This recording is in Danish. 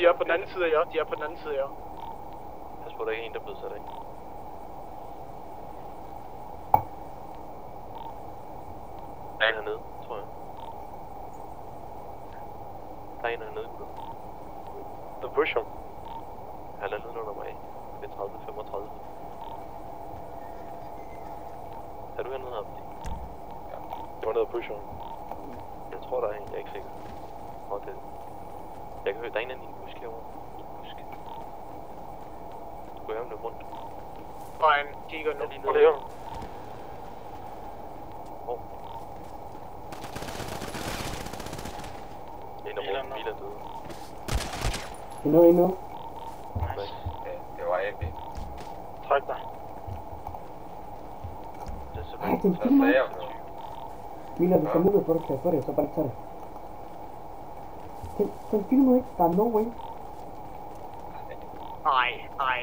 De er på den anden side af jer. De er på den anden side af jer. Pas på, der er ikke en, der er blevet sat af. Der er en hernede, tror jeg. Der er en hernede, gutter. The pusher. Jeg lader lyden under mig. Det er 30-35. Er du hernede her? Ja. Det var nede af pusher. Jeg tror, der er en. Jeg er ikke sikker. Hvor det. Jeg kan høre, der er en anden i en busk herovre. Busk. Skulle jeg løbe rundt? Brian kigger nu. Hvor er det her? Hvor? En af vores biler døde. Endnu. Nice. Ja, det var AP. Træk dig. Det er så Ej, den Så filmer. sagde jeg jo. Mila, hvis jeg har mulighed for det, kan jeg få det, så bare tage det. Den filmer ikke. Der er no way. Nej.